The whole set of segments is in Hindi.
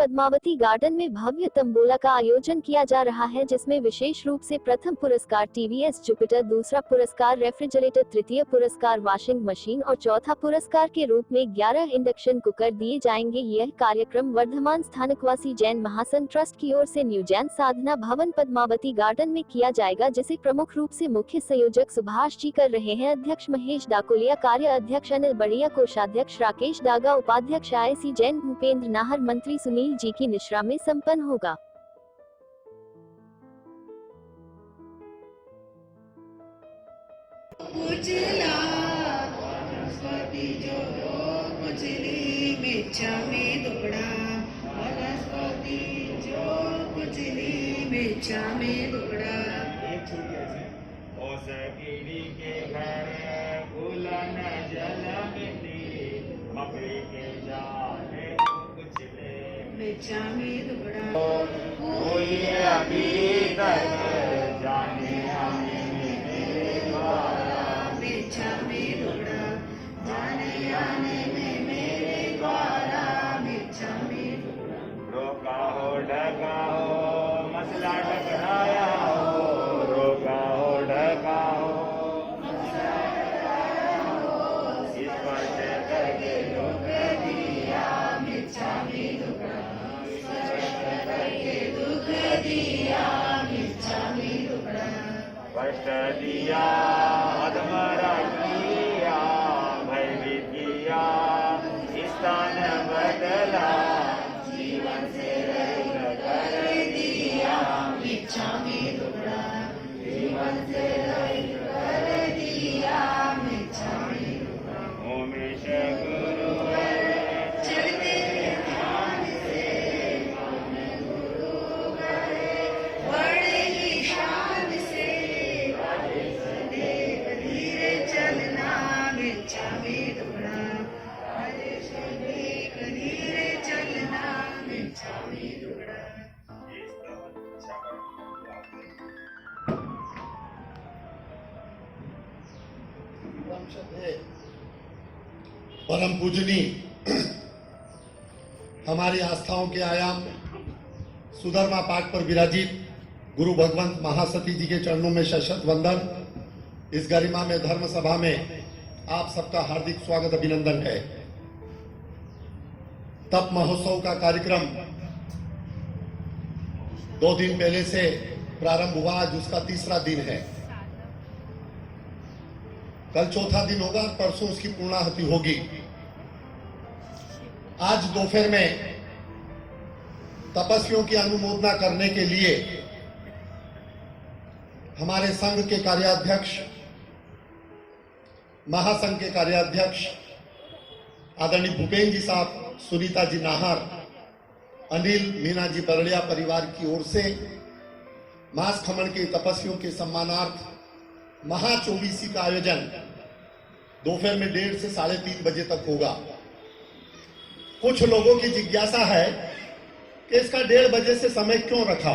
पद्मावती गार्डन में भव्य तंबोला का आयोजन किया जा रहा है, जिसमें विशेष रूप से प्रथम पुरस्कार टीवीएस जुपिटर, दूसरा पुरस्कार रेफ्रिजरेटर, तृतीय पुरस्कार वॉशिंग मशीन और चौथा पुरस्कार के रूप में 11 इंडक्शन कुकर दिए जाएंगे। यह कार्यक्रम वर्धमान स्थानकवासी जैन महासंघ ट्रस्ट की ओर से न्यू जैन साधना भवन पद्मावती गार्डन में किया जाएगा, जिसे प्रमुख रूप से मुख्य संयोजक सुभाष जी कर रहे हैं। अध्यक्ष महेश डाकोलिया, कार्य अध्यक्ष अनिल बढ़िया, कोषाध्यक्ष राकेश डागा, उपाध्यक्ष आईसी जैन भूपेंद्र नाहर, मंत्री सुनील जी की निश्रा में संपन्न होगा। कुचला वनस्पति जो कुचली मेच्छा में दुबड़ा, वनस्पति जो कुचली मेच्छा में दुबड़ा। गिरी के घर फूलन जल मिट्टी, मकड़ी के जाने कुचले मेच्छा में दुबड़ा। कोई अभी तक जाने आने में द्वारा, मेच्छा में दुबड़ा, जाने आने में मेरे द्वारा, मेच्छा में दुबड़ा। रोका हो ढका हो मसला टकराया हो, रोका हो ढका हो स्पर्श करके रोक दिया, मेच्छा में दुबड़ा, स्पर्श करके दुख दिया, मेच्छा में दुबड़ा। कष्ट दिया अधमरा किया, भयभीत किया स्थान बदला, जीवन से रहित कर दिया, मेच्छा में दुबड़ा, जीवन से रहित कर दिया, मेच्छा में दुबड़ा। ओमेश गुरु चलते ध्यान से मन गुरु करे, बड़े ही शान से देख धीरे चलना, मेच्छा में दुबड़ा, देख धीरे चलना, मेच्छा में दुबड़ा। परम पूजनीय हमारी आस्थाओं के आयाम सुधर्मा पाठ पर विराजित गुरु भगवंत महासती जी के चरणों में शत वंदन। इस गरिमा में धर्म सभा में आप सबका हार्दिक स्वागत अभिनंदन है। तप महोत्सव का कार्यक्रम 2 दिन पहले से प्रारंभ हुआ, आज उसका तीसरा दिन है। कल चौथा दिन होगा, परसों उसकी पूर्णाहुति होगी। आज दोपहर में तपस्वियों की अनुमोदना करने के लिए हमारे संघ के कार्याध्यक्ष, महासंघ के कार्याध्यक्ष आदरणीय भूपेंद्र जी साहब, सुनीता जी नाहर, अनिल मीना जी बरड़िया परिवार की ओर से मास खमन के तपस्वियों के सम्मानार्थ महाचौबीसी का आयोजन दोपहर में 1:30 से 3:30 बजे तक होगा। कुछ लोगों की जिज्ञासा है कि इसका 1:30 बजे से समय क्यों रखा।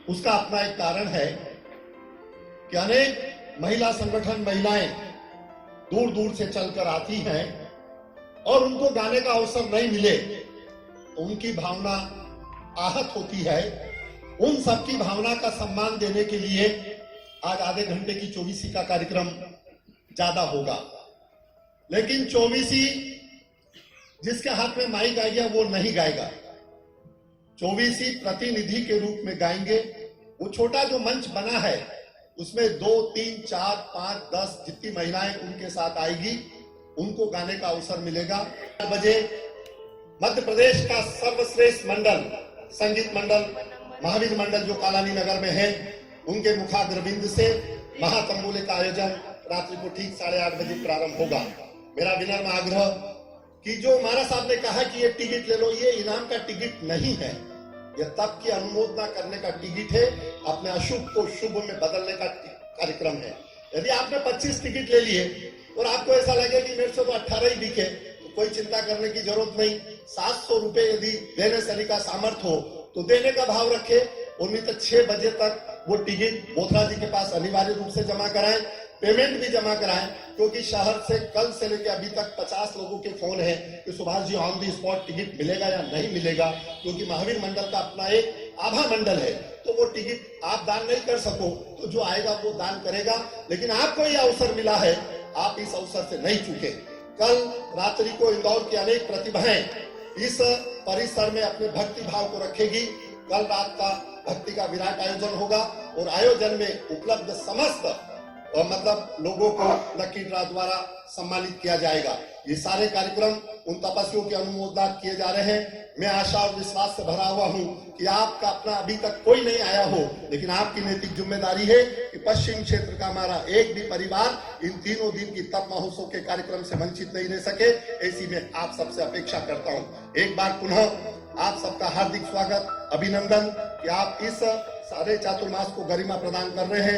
उसका अपना एक कारण है कि अनेक महिला संगठन, महिलाएं दूर दूर से चलकर आती हैं और उनको गाने का अवसर नहीं मिले तो उनकी भावना आहत होती है। उन सबकी भावना का सम्मान देने के लिए आज आधे घंटे की चौबीसी का कार्यक्रम ज्यादा होगा। लेकिन चौबीसी जिसके हाथ में माइक आ गया वो नहीं गाएगा। चौबीसी प्रतिनिधि के रूप में गाएंगे। वो छोटा जो मंच बना है उसमें 2, 3, 4, 5, 10 जितनी महिलाएं उनके साथ आएगी उनको गाने का अवसर मिलेगा। 8 बजे मध्य प्रदेश का सर्वश्रेष्ठ मंडल, संगीत मंडल, महावीर मंडल जो कालानी नगर में है, उनके मुखाग्रबिंद से महातंबोले का आयोजन रात्रि को ठीक 8:30 बजे प्रारंभ होगा। मेरा विनम्र आग्रह कि जो महाराज साहब ने कहा कि ये टिकट ले लो, ये इनाम का टिकट नहीं है, यह तप की अनुमोदना करने का टिकट है। अपने अशुभ को शुभ में बदलने का कार्यक्रम है। यदि आपने 25 टिकट ले लिए और आपको ऐसा लगे कि मेरे से तो 18 ही दिखे, तो कोई चिंता करने की जरूरत नहीं। 700 रुपए यदि देने से का सामर्थ्य हो तो देने का भाव रखे। और नहीं तो 6 बजे तक वो टिकट बोथरा जी के पास अनिवार्य रूप से जमा कराएं। पेमेंट भी जमा कराएं, क्योंकि शहर से कल से लेकर अभी तक 50 लोगों के फोन है कि Subhash ji on the spot ticket मिलेगा या नहीं मिलेगा, क्योंकि महावीर मंडल का अपना एक आभा मंडल है, तो वो टिकट आप दान नहीं कर सको तो जो आएगा वो दान करेगा। लेकिन आपको ये अवसर मिला है, आप इस अवसर से नहीं चूके। कल रात्रि को इंदौर की अनेक प्रतिभाएं इस परिसर में अपने भक्ति भाव को रखेगी। कल रात का भक्ति का विराट आयोजन होगा और आयोजन में उपलब्ध समस्त मतलब लोगों को लकी ड्रा द्वारा सम्मानित किया जाएगा। ये सारे कार्यक्रम उन तपस्वियों के अनुमोदन किए जा रहे हैं। मैं आशा और विश्वास से भरा हुआ हूं कि आपका अपना अभी तक कोई नहीं आया हो, लेकिन आपकी नैतिक जिम्मेदारी है कि पश्चिम क्षेत्र का हमारा एक भी परिवार इन तीनों दिन की तप महोत्सव के कार्यक्रम से वंचित नहीं रह सके। ऐसी में आप सबसे अपेक्षा करता हूं। एक बार पुनः आप सबका हार्दिक स्वागत, अभिनंदन कि आप इस सारे चातुर्मास को गरिमा प्रदान कर रहे हैं।